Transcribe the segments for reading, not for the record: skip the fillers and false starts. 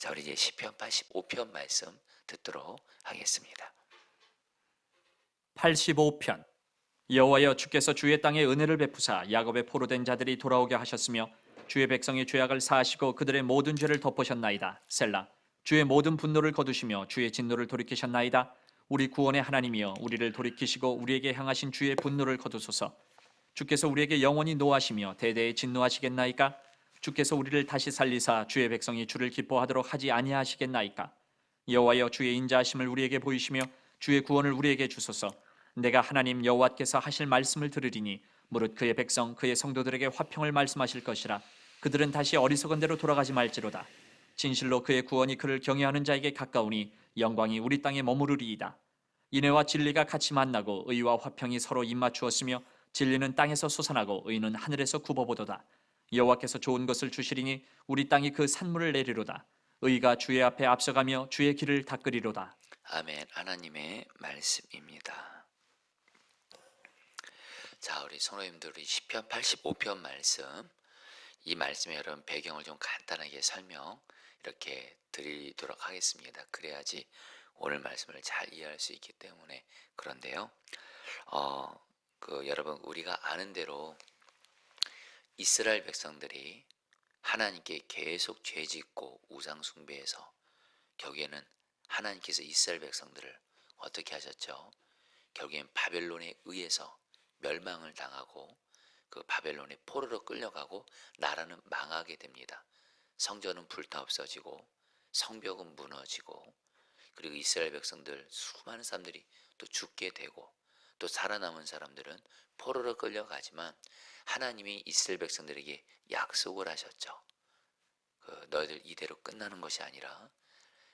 자, 우리 이제 시편 85편 말씀 듣도록 하겠습니다. 85편. 여호와여, 주께서 주의 땅에 은혜를 베푸사 야곱의 포로된 자들이 돌아오게 하셨으며 주의 백성의 죄악을 사하시고 그들의 모든 죄를 덮으셨나이다. 셀라. 주의 모든 분노를 거두시며 주의 진노를 돌이키셨나이다. 우리 구원의 하나님이여, 우리를 돌이키시고 우리에게 향하신 주의 분노를 거두소서. 주께서 우리에게 영원히 노하시며 대대에 진노하시겠나이까? 주께서 우리를 다시 살리사 주의 백성이 주를 기뻐하도록 하지 아니하시겠나이까? 여호와여, 주의 인자하심을 우리에게 보이시며 주의 구원을 우리에게 주소서. 내가 하나님 여호와께서 하실 말씀을 들으리니 무릇 그의 백성 그의 성도들에게 화평을 말씀하실 것이라. 그들은 다시 어리석은 대로 돌아가지 말지로다. 진실로 그의 구원이 그를 경외하는 자에게 가까우니 영광이 우리 땅에 머무르리이다. 인애와 진리가 같이 만나고 의와 화평이 서로 입맞추었으며 진리는 땅에서 솟아나고 의는 하늘에서 굽어보도다. 여호와께서 좋은 것을 주시리니 우리 땅이 그 산물을 내리로다. 의가 주의 앞에 앞서가며 주의 길을 닦으리로다. 아멘. 하나님의 말씀입니다. 자, 우리 성도님들, 우리 시편 85편 말씀, 이 말씀의 여러분 배경을 좀 간단하게 설명 이렇게 드리도록 하겠습니다. 그래야지 오늘 말씀을 잘 이해할 수 있기 때문에. 그런데요, 여러분, 우리가 아는 대로 이스라엘 백성들이 하나님께 계속 죄짓고 우상 숭배해서 결국에는 하나님께서 이스라엘 백성들을 어떻게 하셨죠? 결국엔 바벨론에 의해서 멸망을 당하고 그 바벨론의 포로로 끌려가고 나라는 망하게 됩니다. 성전은 불타 없어지고 성벽은 무너지고, 그리고 이스라엘 백성들 수많은 사람들이 또 죽게 되고, 또 살아남은 사람들은 포로로 끌려가지만 하나님이 이스라엘 백성들에게 약속을 하셨죠. 너희들 이대로 끝나는 것이 아니라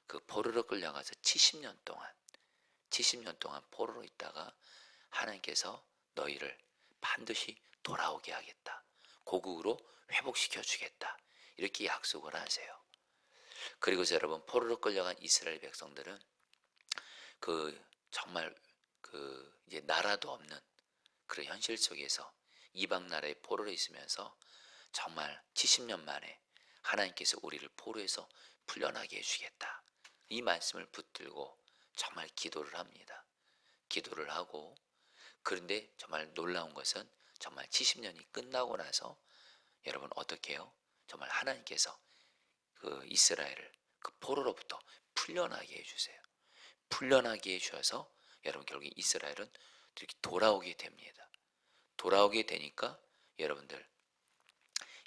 그 포로로 끌려가서 70년 동안 포로로 있다가 하나님께서 너희를 반드시 돌아오게 하겠다. 고국으로 회복시켜 주겠다. 이렇게 약속을 하세요. 그리고서 여러분, 포로로 끌려간 이스라엘 백성들은 정말 이제 나라도 없는 그런 현실 속에서 이방 나라의 포로로 있으면서 정말 70년 만에 하나님께서 우리를 포로에서 풀려나게 해주겠다, 이 말씀을 붙들고 정말 기도를 합니다. 기도를 하고, 그런데 정말 놀라운 것은 정말 70년이 끝나고 나서 여러분 어떻게 해요? 정말 하나님께서 그 이스라엘을 그 포로로부터 풀려나게 해주세요. 풀려나게 해주셔서 여러분 결국 이스라엘은 이렇게 돌아오게 됩니다. 돌아오게 되니까 여러분들,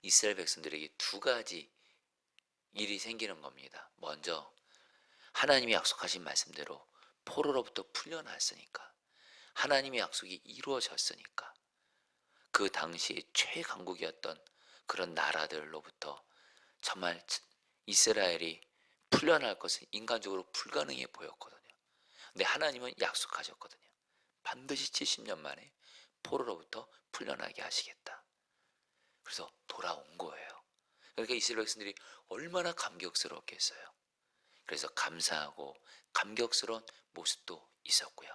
이스라엘 백성들에게 두 가지 일이 생기는 겁니다. 먼저, 하나님이 약속하신 말씀대로 포로로부터 풀려났으니까, 하나님의 약속이 이루어졌으니까, 그 당시에 최강국이었던 그런 나라들로부터 정말 이스라엘이 풀려날 것은 인간적으로 불가능해 보였거든요. 근데 하나님은 약속하셨거든요. 반드시 70년 만에 포로로부터 풀려나게 하시겠다. 그래서 돌아온 거예요. 그러니까 이스라엘 백성들이 얼마나 감격스러웠겠어요. 그래서 감사하고 감격스러운 모습도 있었고요.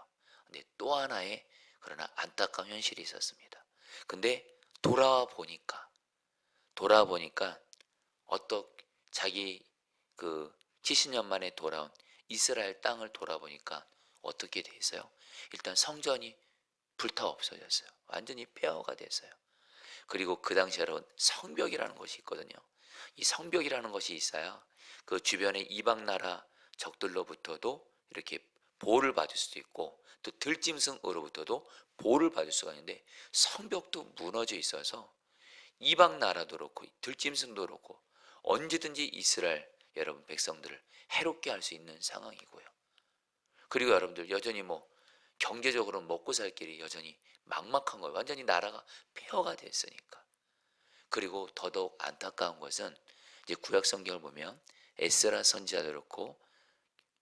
근데 또 하나의 그러나 안타까운 현실이 있었습니다. 근데 돌아와 보니까 자기 그 70년 만에 돌아온 이스라엘 땅을 돌아보니까 어떻게 돼 있어요? 일단 성전이 불타 없어졌어요. 완전히 폐허가 됐어요. 그리고 그 당시에 성벽이라는 것이 있거든요. 이 성벽이라는 것이 있어야 그 주변의 이방 나라 적들로부터도 이렇게 보호를 받을 수도 있고, 또 들짐승으로부터도 보호를 받을 수가 있는데, 성벽도 무너져 있어서 이방 나라도 그렇고 들짐승도 그렇고 언제든지 이스라엘 여러분 백성들을 해롭게 할 수 있는 상황이고요. 그리고 여러분들 여전히 경제적으로 먹고 살 길이 여전히 막막한 거예요. 완전히 나라가 폐허가 됐으니까. 그리고 더더욱 안타까운 것은 이제 구약 성경을 보면 에스라 선지자도 그렇고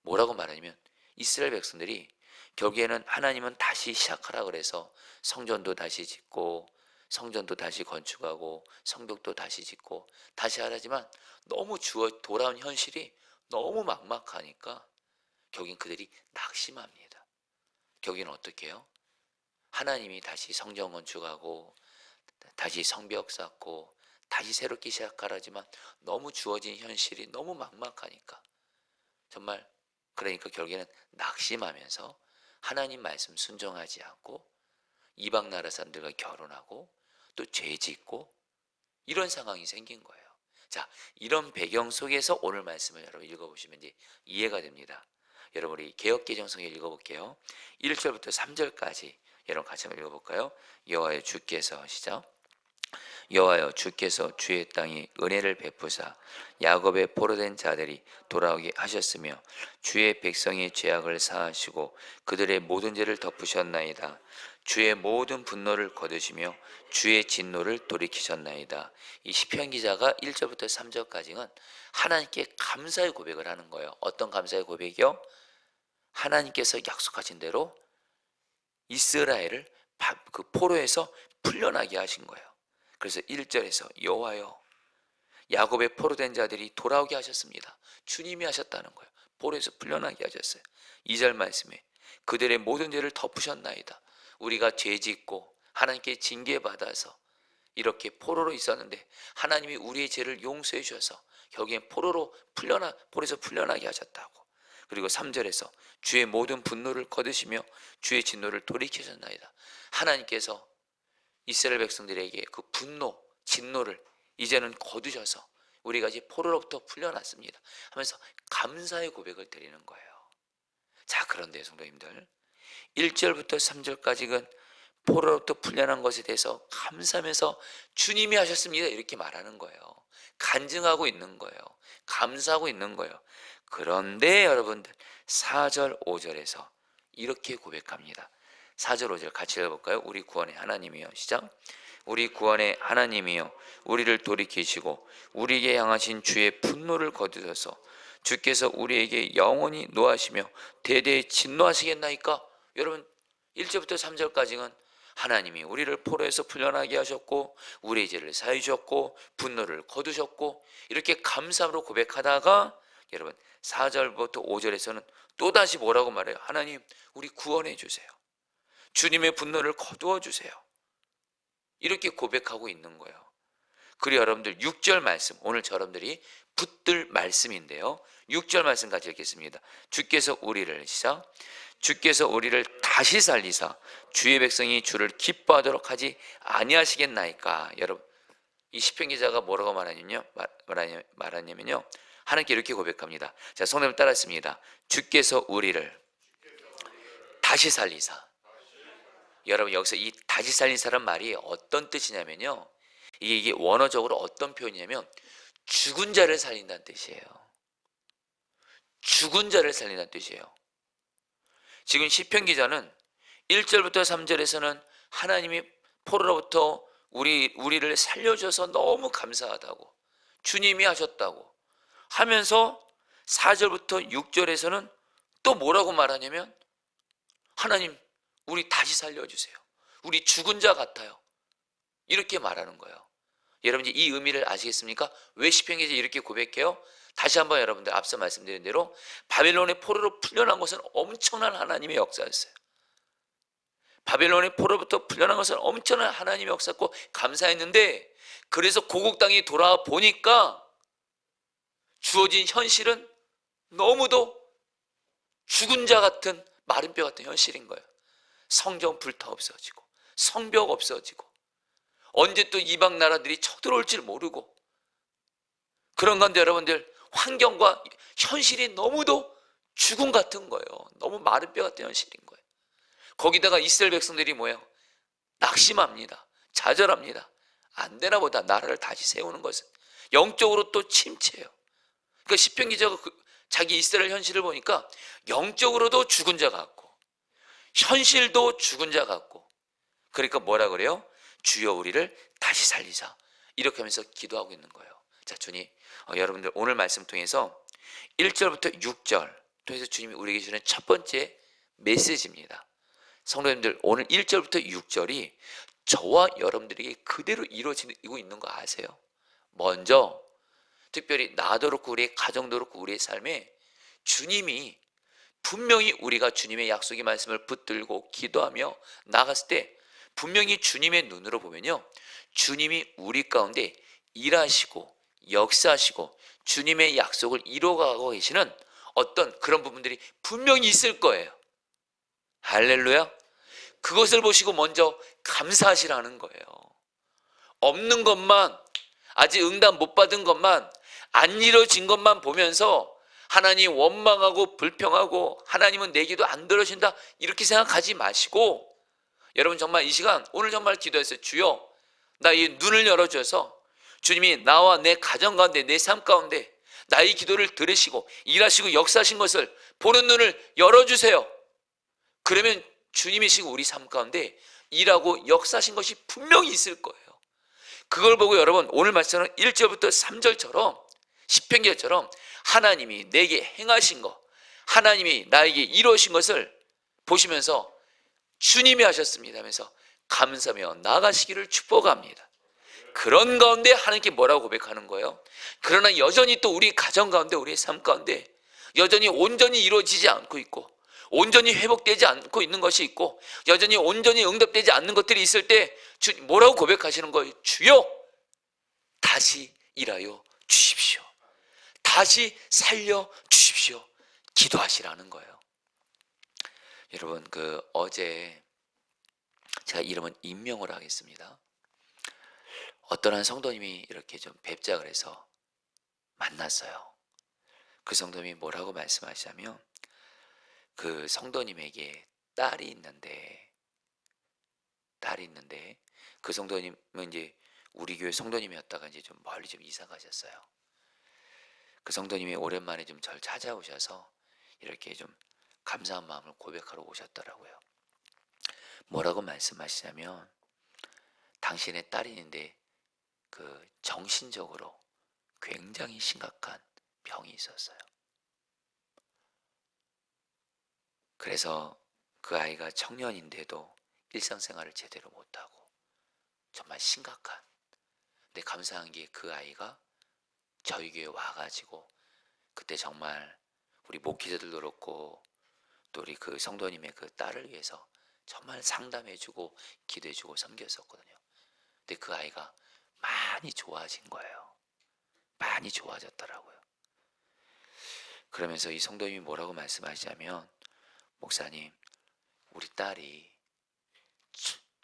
뭐라고 말하냐면, 이스라엘 백성들이 결국에는 하나님은 다시 시작하라 그래서 성전도 다시 짓고 성전도 다시 건축하고 성벽도 다시 짓고 다시 하라지만, 너무 돌아온 현실이 너무 막막하니까 결국엔 그들이 낙심합니다. 결국에는 어떻게 해요? 하나님이 다시 성전 건축하고 다시 성벽 쌓고 다시 새롭게 시작하라지만 너무 주어진 현실이 너무 막막하니까 정말, 그러니까 결국에는 낙심하면서 하나님 말씀 순종하지 않고 이방 나라 사람들과 결혼하고 또 죄 짓고 이런 상황이 생긴 거예요. 자, 이런 배경 속에서 오늘 말씀을 여러분 읽어보시면 이제 이해가 됩니다. 여러분 우리 개역개정성에 읽어볼게요. 1절부터 3절까지 여러분 같이 한번 읽어볼까요? 여호와여 주께서, 시작. 여호와여 주께서 주의 땅에 은혜를 베푸사 야곱의 포로된 자들이 돌아오게 하셨으며 주의 백성의 죄악을 사하시고 그들의 모든 죄를 덮으셨나이다. 주의 모든 분노를 거두시며 주의 진노를 돌이키셨나이다. 이 시편 기자가 1절부터 3절까지는 하나님께 감사의 고백을 하는 거예요. 어떤 감사의 고백이요? 하나님께서 약속하신 대로 이스라엘을 그 포로에서 풀려나게 하신 거예요. 그래서 1절에서 여호와여 야곱의 포로된 자들이 돌아오게 하셨습니다. 주님이 하셨다는 거예요. 포로에서 풀려나게 하셨어요. 2절 말씀에 그들의 모든 죄를 덮으셨나이다. 우리가 죄짓고 하나님께 징계받아서 이렇게 포로로 있었는데 하나님이 우리의 죄를 용서해 주셔서 결국엔 포로에서 풀려나게 하셨다고. 그리고 3절에서 주의 모든 분노를 거두시며 주의 진노를 돌이키셨나이다. 하나님께서 이스라엘 백성들에게 그 분노, 진노를 이제는 거두셔서 우리가 이제 포로로부터 풀려났습니다 하면서 감사의 고백을 드리는 거예요. 자, 그런데 성도님들 1절부터 3절까지는 포로로부터 풀려난 것에 대해서 감사하면서 주님이 하셨습니다 이렇게 말하는 거예요. 간증하고 있는 거예요. 감사하고 있는 거예요. 그런데 여러분들 4절 5절에서 이렇게 고백합니다. 4절 5절 같이 읽어볼까요? 우리 구원의 하나님이여, 시작. 우리 구원의 하나님이여 우리를 돌이키시고 우리에게 향하신 주의 분노를 거두셔서 주께서 우리에게 영원히 노하시며 대대에 진노하시겠나이까. 여러분 1절부터 3절까지는 하나님이 우리를 포로에서 풀려나게 하셨고 우리의 죄를 사해 주셨고 분노를 거두셨고 이렇게 감사함으로 고백하다가 여러분 4절부터 5절에서는 또다시 뭐라고 말해요? 하나님 우리 구원해 주세요. 주님의 분노를 거두어 주세요. 이렇게 고백하고 있는 거예요. 그리고 여러분들 6절 말씀, 오늘 여러분들이 붙들 말씀인데요. 6절 말씀 같이 읽겠습니다. 주께서 우리를, 시작. 주께서 우리를 다시 살리사 주의 백성이 주를 기뻐하도록 하지 아니하시겠나이까. 여러분 이 시편 기자가 뭐라고 말하냐면요, 하나님께 이렇게 고백합니다. 자, 성도님 따라했습니다. 주께서 우리를 다시 살리사. 여러분 여기서 이 다시 살리사란 말이 어떤 뜻이냐면요, 이게 원어적으로 어떤 표현이냐면 죽은 자를 살린다는 뜻이에요. 죽은 자를 살린다는 뜻이에요. 지금 시편 기자는 1절부터 3절에서는 하나님이 포로로부터 우리를 살려줘서 너무 감사하다고, 주님이 하셨다고 하면서 4절부터 6절에서는 또 뭐라고 말하냐면 하나님 우리 다시 살려주세요. 우리 죽은 자 같아요. 이렇게 말하는 거예요. 여러분 이 의미를 아시겠습니까? 왜 시편 기자 이렇게 고백해요? 다시 한번 여러분들 앞서 말씀드린 대로 바벨론의 포로로 풀려난 것은 엄청난 하나님의 역사였어요. 바벨론의 포로부터 풀려난 것은 엄청난 하나님의 역사였고 감사했는데, 그래서 고국 땅에 돌아와 보니까 주어진 현실은 너무도 죽은 자 같은 마른 뼈 같은 현실인 거예요. 성전 불타 없어지고 성벽 없어지고 언제 또 이방 나라들이 쳐들어올 줄 모르고, 그런 건데 여러분들 환경과 현실이 너무도 죽음 같은 거예요. 너무 마른 뼈 같은 현실인 거예요. 거기다가 이스라엘 백성들이 뭐예요? 낙심합니다. 좌절합니다. 안 되나 보다. 나라를 다시 세우는 것은 영적으로 또 침체예요. 그러니까 시편 기자가 자기 이스라엘 현실을 보니까 영적으로도 죽은 자 같고 현실도 죽은 자 같고, 그러니까 뭐라 그래요? 주여 우리를 다시 살리자, 이렇게 하면서 기도하고 있는 거예요. 자, 주님 여러분들 오늘 말씀 통해서 1절부터 6절 통해서 주님이 우리에게 주는 첫 번째 메시지입니다. 성도님들 오늘 1절부터 6절이 저와 여러분들에게 그대로 이루어지고 있는 거 아세요? 먼저 특별히 나도 그렇고 우리의 가정도 그렇고 우리의 삶에 주님이 분명히 우리가 주님의 약속의 말씀을 붙들고 기도하며 나갔을 때 분명히 주님의 눈으로 보면요, 주님이 우리 가운데 일하시고 역사하시고 주님의 약속을 이루어가고 계시는 어떤 그런 부분들이 분명히 있을 거예요. 할렐루야. 그것을 보시고 먼저 감사하시라는 거예요. 없는 것만, 아직 응답 못 받은 것만, 안 이루어진 것만 보면서 하나님 원망하고 불평하고 하나님은 내 기도 안 들어준다 이렇게 생각하지 마시고, 여러분 정말 이 시간 오늘 정말 기도했어요. 주여, 나 이 눈을 열어줘서 주님이 나와 내 가정 가운데 내 삶 가운데 나의 기도를 들으시고 일하시고 역사하신 것을 보는 눈을 열어주세요. 그러면 주님이 지금 우리 삶 가운데 일하고 역사하신 것이 분명히 있을 거예요. 그걸 보고 여러분 오늘 말씀은 1절부터 3절처럼 시편기처럼 하나님이 내게 행하신 것, 하나님이 나에게 이루어진 것을 보시면서 주님이 하셨습니다 하면서 감사하며 나아가시기를 축복합니다. 그런 가운데 하나님께 뭐라고 고백하는 거예요? 그러나 여전히 또 우리 가정 가운데 우리의 삶 가운데 여전히 온전히 이루어지지 않고 있고 온전히 회복되지 않고 있는 것이 있고 여전히 온전히 응답되지 않는 것들이 있을 때 뭐라고 고백하시는 거예요? 주여, 다시 일하여 주십시오. 다시 살려 주십시오. 기도하시라는 거예요. 여러분 어제 제가 이름은 임명을 하겠습니다. 어떤 한 성도님이 이렇게 좀 뵙자 그래서 만났어요. 그 성도님이 뭐라고 말씀하시냐면 그 성도님에게 딸이 있는데 그 성도님은 이제 우리 교회 성도님이었다가 이제 좀 멀리 좀 이사 가셨어요. 그 성도님이 오랜만에 좀 절 찾아오셔서 이렇게 좀 감사한 마음을 고백하러 오셨더라고요. 뭐라고 말씀하시냐면 당신의 딸이 있는데 그 정신적으로 굉장히 심각한 병이 있었어요. 그래서 그 아이가 청년인데도 일상생활을 제대로 못하고 정말 심각한. 근데 감사한 게 그 아이가 저희 교회 와가지고 그때 정말 우리 목회자들도 그렇고 또 우리 그 성도님의 그 딸을 위해서 정말 상담해주고 기도해주고 섬겼었거든요. 근데 그 아이가 많이 좋아진 거예요. 많이 좋아졌더라고요. 그러면서 이 성도님이 뭐라고 말씀하시냐면 목사님, 우리 딸이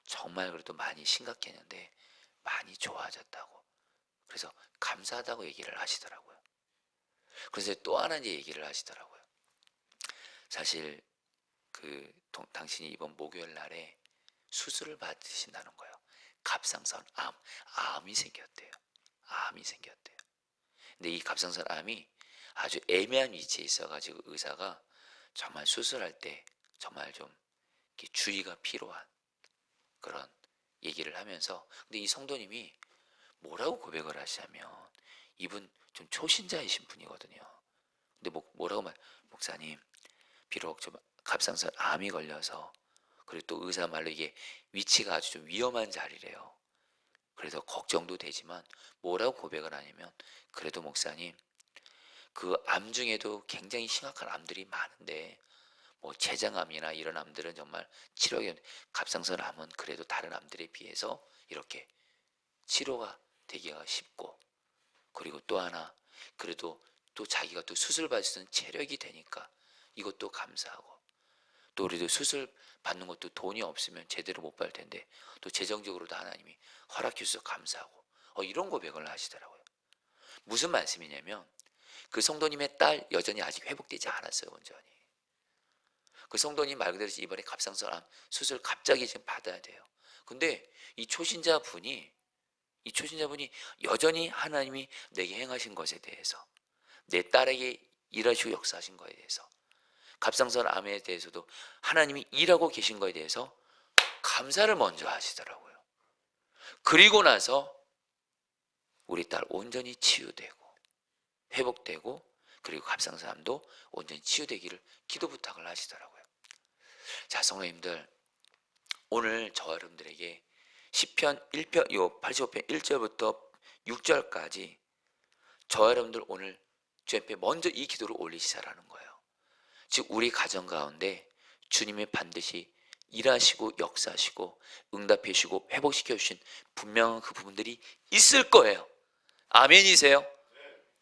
정말 그래도 많이 심각했는데 많이 좋아졌다고. 그래서 감사하다고 얘기를 하시더라고요. 그래서 또 하나 이제 얘기를 하시더라고요. 사실 당신이 이번 목요일 날에 수술을 받으신다는 거예요. 갑상선 암이 생겼대요. 암이 생겼대요. 근데 이 갑상선 암이 아주 애매한 위치에 있어가지고 의사가 정말 수술할 때 정말 좀 이렇게 주의가 필요한 그런 얘기를 하면서, 근데 이 성도님이 뭐라고 고백을 하시냐면 이분 좀 초신자이신 분이거든요. 근데 뭐라고 목사님, 비록 좀 갑상선 암이 걸려서 그리고 또 의사 말로 이게 위치가 아주 좀 위험한 자리래요. 그래서 걱정도 되지만 뭐라고 고백을 하냐면 그래도 목사님, 그 암 중에도 굉장히 심각한 암들이 많은데 뭐 췌장암이나 이런 암들은 정말 치료가, 갑상선 암은 그래도 다른 암들에 비해서 이렇게 치료가 되기가 쉽고, 그리고 또 하나 그래도 또 자기가 또 수술 받을 수 있는 체력이 되니까 이것도 감사하고, 또 우리도 수술 받는 것도 돈이 없으면 제대로 못 받을 텐데 또 재정적으로도 하나님이 허락해 주셔서 감사하고 이런 고백을 하시더라고요. 무슨 말씀이냐면 그 성도님의 딸 여전히 아직 회복되지 않았어요. 온전히. 그 성도님 말 그대로 이번에 갑상선암 수술 갑자기 지금 받아야 돼요. 근데 이 초신자분이 여전히 하나님이 내게 행하신 것에 대해서, 내 딸에게 일하시고 역사하신 것에 대해서, 갑상선 암에 대해서도 하나님이 일하고 계신 것에 대해서 감사를 먼저 하시더라고요. 그리고 나서 우리 딸 온전히 치유되고 회복되고 그리고 갑상선암도 온전히 치유되기를 기도 부탁을 하시더라고요. 자, 성도님들, 오늘 저와 여러분들에게 시편 1편 85편 1절부터 6절까지 저와 여러분들 오늘 주 앞에 먼저 이 기도를 올리시라는 거예요. 즉 우리 가정 가운데 주님이 반드시 일하시고 역사하시고 응답해 주시고 회복시켜 주신 분명한 그 부분들이 있을 거예요. 아멘이세요?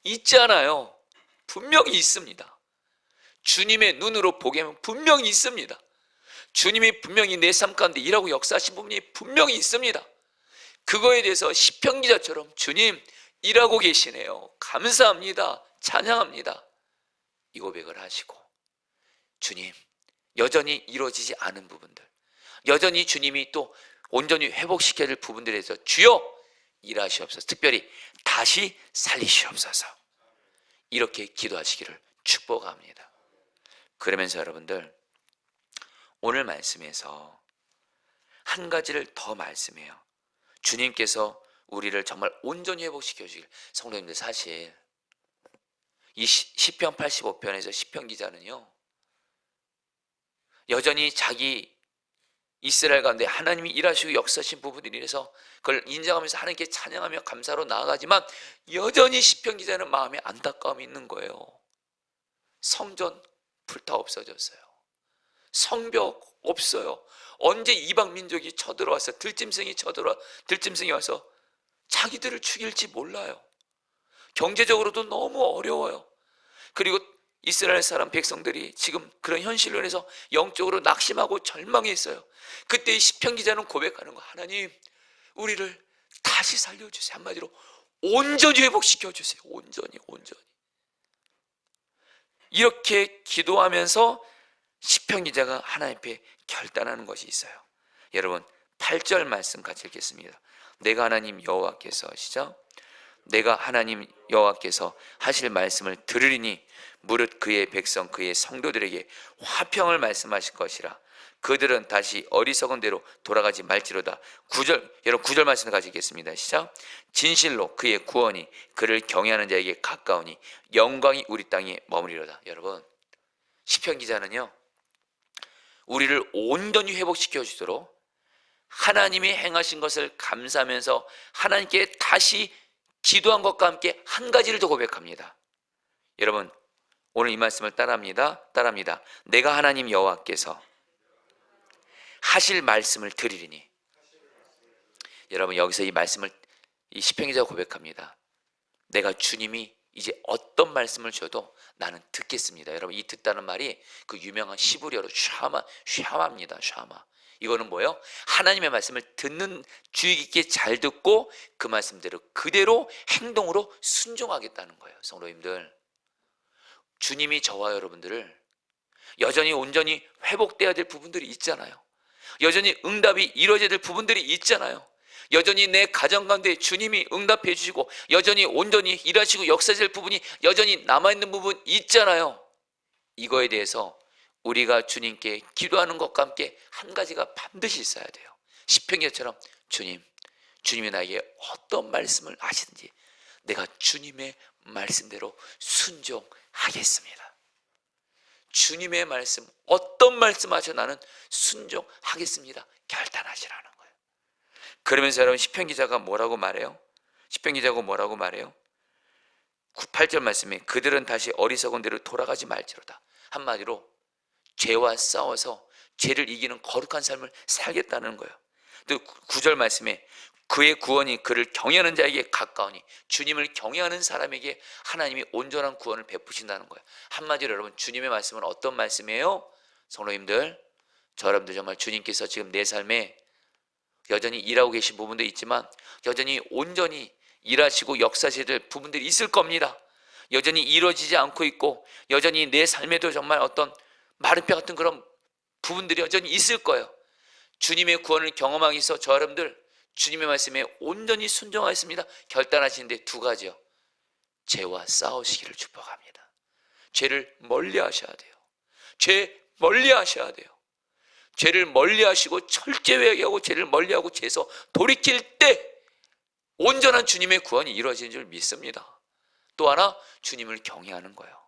있잖아요. 분명히 있습니다. 주님의 눈으로 보게 하면 분명히 있습니다. 주님이 분명히 내 삶 가운데 일하고 역사하신 부분이 분명히 있습니다. 그거에 대해서 시편 기자처럼 주님 일하고 계시네요. 감사합니다. 찬양합니다. 이 고백을 하시고 주님 여전히 이루어지지 않은 부분들, 여전히 주님이 또 온전히 회복시켜야 될 부분들에 대해서 주여 일하시옵소서, 특별히 다시 살리시옵소서, 이렇게 기도하시기를 축복합니다. 그러면서 여러분들 오늘 말씀에서 한 가지를 더 말씀해요. 주님께서 우리를 정말 온전히 회복시켜 주길. 성도님들, 사실 이 시편 85편에서 시편 기자는요 여전히 자기 이스라엘 가운데 하나님이 일하시고 역사하신 부분들이 있어서 그걸 인정하면서 하나님께 찬양하며 감사로 나아가지만 여전히 시편 기자는 마음에 안타까움이 있는 거예요. 성전 불타 없어졌어요. 성벽 없어요. 언제 이방 민족이 쳐들어와서 들짐승이 와서 자기들을 죽일지 몰라요. 경제적으로도 너무 어려워요. 그리고 이스라엘 사람 백성들이 지금 그런 현실로 인해서 영적으로 낙심하고 절망해 있어요. 그때 시편 기자는 고백하는 거, 하나님 우리를 다시 살려주세요. 한마디로 온전히 회복시켜주세요. 온전히. 이렇게 기도하면서 시편 기자가 하나님 앞에 결단하는 것이 있어요. 여러분 8절 말씀 같이 읽겠습니다. 내가 하나님 여호와께서, 시작, 내가 하나님 여호와께서 하실 말씀을 들으리니 무릇 그의 백성 그의 성도들에게 화평을 말씀하실 것이라. 그들은 다시 어리석은 대로 돌아가지 말지로다. 9절, 여러분 9절 말씀 같이 읽겠습니다. 시작. 진실로 그의 구원이 그를 경외하는 자에게 가까우니 영광이 우리 땅에 머무리로다. 여러분 시편 기자는요 우리를 온전히 회복시켜 주도록 하나님이 행하신 것을 감사하면서 하나님께 다시 기도한 것과 함께 한 가지를 더 고백합니다. 여러분 오늘 이 말씀을 따라합니다. 내가 하나님 여호와께서 하실 말씀을 들으리니. 여러분 여기서 이 말씀을 이 시편 기자가 고백합니다. 내가 주님이 이제 어떤 말씀을 줘도 나는 듣겠습니다. 여러분 이 듣다는 말이 그 유명한 시브리어로 샤마입니다. 샤마. 이거는 뭐예요? 하나님의 말씀을 듣는, 주의 깊게 잘 듣고 그 말씀대로 그대로 행동으로 순종하겠다는 거예요. 성도님들, 주님이 저와 여러분들을 여전히 온전히 회복돼야 될 부분들이 있잖아요. 여전히 응답이 이루어져야 될 부분들이 있잖아요. 여전히 내 가정 가운데 주님이 응답해 주시고 여전히 온전히 일하시고 역사될 부분이 여전히 남아있는 부분 있잖아요. 이거에 대해서 우리가 주님께 기도하는 것과 함께 한 가지가 반드시 있어야 돼요. 시편기처럼 주님이 나에게 어떤 말씀을 하시든지 내가 주님의 말씀대로 순종하겠습니다. 주님의 말씀, 어떤 말씀 하셔 나는 순종하겠습니다. 결단하시라는 거예요. 그러면서 여러분 시편 기자가 뭐라고 말해요? 8절 말씀에 그들은 다시 어리석은 대로 돌아가지 말지로다. 한마디로 죄와 싸워서 죄를 이기는 거룩한 삶을 살겠다는 거예요. 또 9절 말씀에 그의 구원이 그를 경외하는 자에게 가까우니, 주님을 경외하는 사람에게 하나님이 온전한 구원을 베푸신다는 거예요. 한마디로 여러분 주님의 말씀은 어떤 말씀이에요? 성도님들, 저 여러분들 정말 주님께서 지금 내 삶에 여전히 일하고 계신 부분도 있지만 여전히 온전히 일하시고 역사하셔야 될 부분들이 있을 겁니다. 여전히 이루어지지 않고 있고 여전히 내 삶에도 정말 어떤 마른 뼈 같은 그런 부분들이 여전히 있을 거예요. 주님의 구원을 경험하기 위해서 저 여러분들 주님의 말씀에 온전히 순종하였습니다. 결단하시는데 두 가지요. 죄와 싸우시기를 축복합니다. 죄를 멀리 하셔야 돼요. 죄 멀리 하셔야 돼요. 죄를 멀리 하시고 철저히 회개하고 죄를 멀리하고 죄에서 돌이킬 때 온전한 주님의 구원이 이루어지는 줄 믿습니다. 또 하나, 주님을 경외하는 거예요.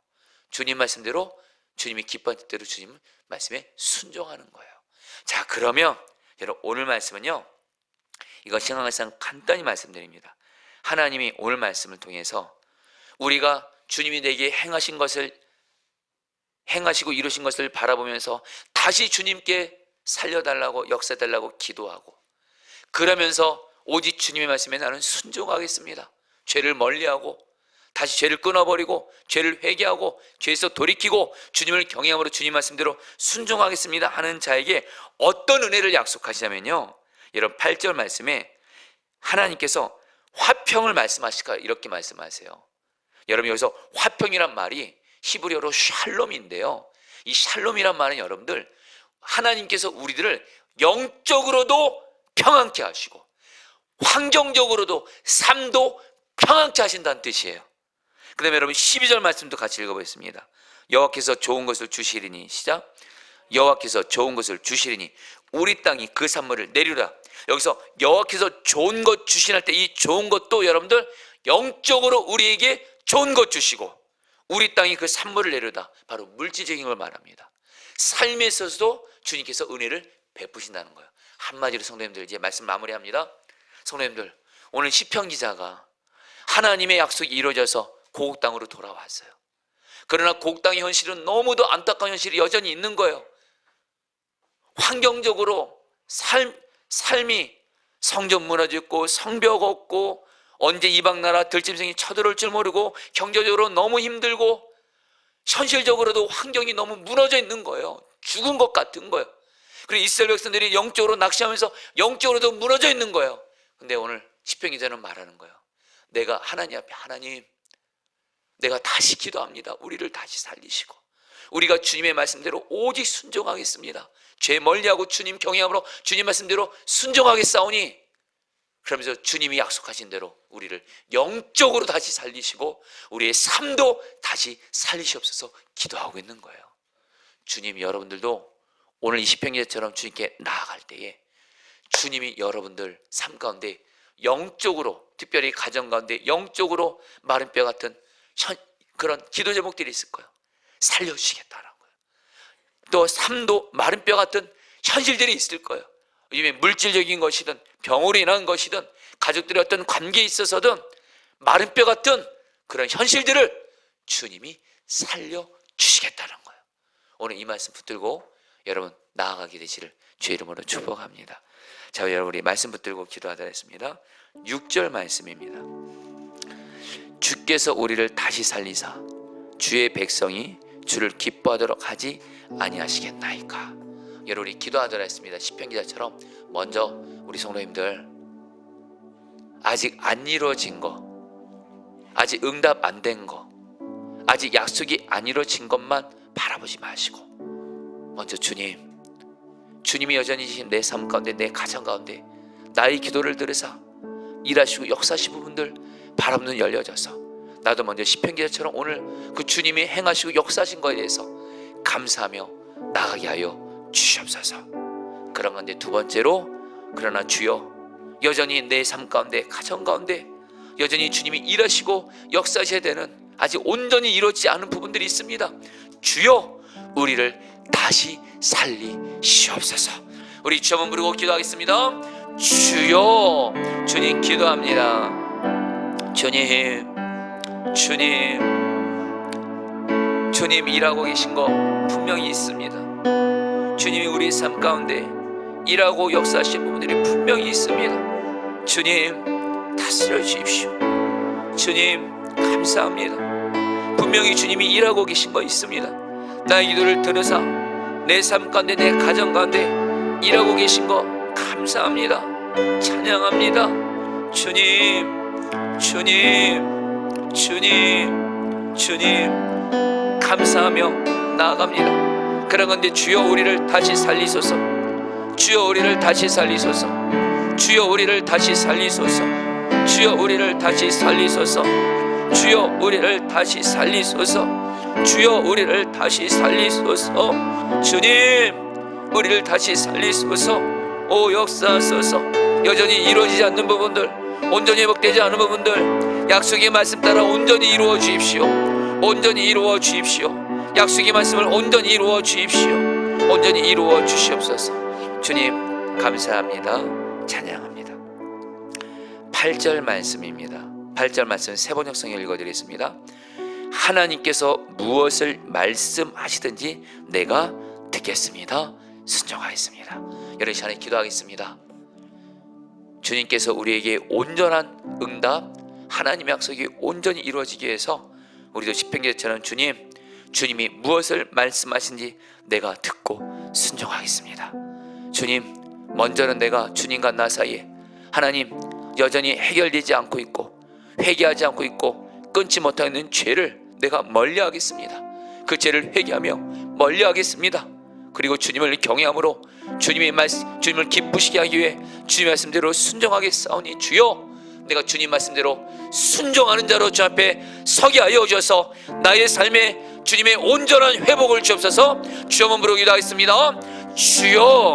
주님 말씀대로, 주님이 기뻐하는 뜻대로 주님 말씀에 순종하는 거예요. 자, 그러면 여러분 오늘 말씀은요, 이것이 항상 간단히 말씀드립니다. 하나님이 오늘 말씀을 통해서 우리가 주님이 내게 행하신 것을, 행하시고 이루신 것을 바라보면서 다시 주님께 살려달라고, 역사달라고 기도하고, 그러면서 오직 주님의 말씀에 나는 순종하겠습니다. 죄를 멀리하고 다시 죄를 끊어버리고 죄를 회개하고 죄에서 돌이키고 주님을 경외함으로 주님 말씀대로 순종하겠습니다 하는 자에게 어떤 은혜를 약속하시냐면요, 여러분 8절 말씀에 하나님께서 화평을 말씀하실까 이렇게 말씀하세요. 여러분 여기서 화평이란 말이 히브리어로 샬롬인데요, 이 샬롬이란 말은 여러분들 하나님께서 우리들을 영적으로도 평안케 하시고 환경적으로도 삶도 평안케 하신다는 뜻이에요. 그 다음에 여러분 12절 말씀도 같이 읽어보겠습니다. 여호와께서 좋은 것을 주시리니, 시작. 여호와께서 좋은 것을 주시리니 우리 땅이 그 산물을 내리라. 여기서 여호와께서 좋은 것 주시할 때 이 좋은 것도 여러분들 영적으로 우리에게 좋은 것 주시고 우리 땅이 그 산물을 내려다, 바로 물질적인 걸 말합니다. 삶에 있어서도 주님께서 은혜를 베푸신다는 거예요. 한마디로 성도님들 이제 말씀 마무리합니다. 성도님들, 오늘 시편 기자가 하나님의 약속이 이루어져서 고국 땅으로 돌아왔어요. 그러나 고국 땅의 현실은 너무도 안타까운 현실이 여전히 있는 거예요. 환경적으로 삶이 성전 무너져 있고 성벽 없고 언제 이방 나라 들짐승이 쳐들어올 줄 모르고 경제적으로 너무 힘들고 현실적으로도 환경이 너무 무너져 있는 거예요. 죽은 것 같은 거예요. 그리고 이스라엘 백성들이 영적으로 낙심하면서 영적으로도 무너져 있는 거예요. 근데 오늘 시편 기자는 말하는 거예요. 내가 하나님 앞에, 하나님 내가 다시 기도합니다. 우리를 다시 살리시고 우리가 주님의 말씀대로 오직 순종하겠습니다. 죄 멀리하고 주님 경외함으로 주님 말씀대로 순종하겠사오니, 그러면서 주님이 약속하신 대로 우리를 영적으로 다시 살리시고 우리의 삶도 다시 살리시옵소서 기도하고 있는 거예요. 주님이 여러분들도 오늘 이 시편 기자처럼 주님께 나아갈 때에 주님이 여러분들 삶 가운데 영적으로, 특별히 가정 가운데 영적으로 마른 뼈 같은 그런 기도 제목들이 있을 거예요. 살려주시겠다라는 거예요. 또 삶도 마른 뼈 같은 현실들이 있을 거예요. 요즘에 물질적인 것이든 병으로 인한 것이든 가족들의 어떤 관계에 있어서든 마른 뼈 같은 그런 현실들을 주님이 살려주시겠다는 거예요. 오늘 이 말씀 붙들고 여러분 나아가게 되시를 주의 이름으로 축복합니다. 자, 여러분 우리 말씀 붙들고 기도하도록 하겠습니다. 6절 말씀입니다. 주께서 우리를 다시 살리사 주의 백성이 주를 기뻐하도록 하지 아니하시겠나이까. 여러분 우리 기도하도록 했습니다. 시편 기자처럼 먼저 우리 성도님들 아직 안 이루어진 거, 아직 응답 안 된 거, 아직 약속이 안 이루어진 것만 바라보지 마시고 먼저 주님이 여전히 지금 내 삶 가운데, 내 가정 가운데 나의 기도를 들으사 일하시고 역사하시는 분들 바라보는 눈 열려져서 나도 먼저 시편 기자처럼 오늘 그 주님이 행하시고 역사하신 거에 대해서 감사하며 나가게 하여 주시옵소서. 그런 건데 두 번째로, 그러나 주여 여전히 내 삶 가운데, 가정 가운데 여전히 주님이 일하시고 역사하셔야 되는 아직 온전히 이루어지지 않은 부분들이 있습니다. 주여 우리를 다시 살리시옵소서. 우리 주 한번 부르고 기도하겠습니다. 주여, 주님 기도합니다. 주님 일하고 계신 거 분명히 있습니다. 주님이 우리 삶 가운데 일하고 역사하신 부분들이 분명히 있습니다. 주님 다스려 주십시오. 주님 감사합니다. 분명히 주님이 일하고 계신 거 있습니다. 나의 기도를 들으사 내 삶 가운데, 내 가정 가운데 일하고 계신 거 감사합니다. 찬양합니다. 주님 감사하며 나아갑니다. 그런 건데 주여 우리를 다시 살리소서. 주여 우리를 다시 살리소서. 주여 우리를 다시 살리소서. 주여 우리를 다시 살리소서. 주여 우리를 다시 살리소서. 주여 우리를 다시 살리소서. 주님 우리를 다시 살리소서. 오 역사하소서. 여전히 이루어지지 않는 부분들, 온전히 회복되지 않은 부분들 약속의 말씀 따라 온전히 이루어 주십시오. 온전히 이루어 주십시오. 약속의 말씀을 온전히 이루어 주십시오. 온전히 이루어 주시옵소서. 주님 감사합니다. 찬양합니다. 8절 말씀입니다. 8절 말씀 세번역성에 읽어드리겠습니다. 하나님께서 무엇을 말씀하시든지 내가 듣겠습니다. 순종하겠습니다. 여러분 이 시간에 기도하겠습니다. 주님께서 우리에게 온전한 응답 하나님의 약속이 온전히 이루어지기 위해서 우리도 십행제처럼 주님이 무엇을 말씀하신지 내가 듣고 순종하겠습니다. 주님, 먼저는 내가 주님과 나 사이에 하나님 여전히 해결되지 않고 있고 회개하지 않고 있고 끊지 못하고 있는 죄를 내가 멀리하겠습니다. 그 죄를 회개하며 멀리하겠습니다. 그리고 주님을 경외함으로 주님을 기쁘시게 하기 위해 주님의 말씀대로 순종하게 싸우니 주여, 내가 주님 말씀대로 순종하는 자로 주 앞에 서게 하여 주셔서 나의 삶에 주님의 온전한 회복을 주옵소서. 주여 한번 부르기도 하겠습니다. 주여.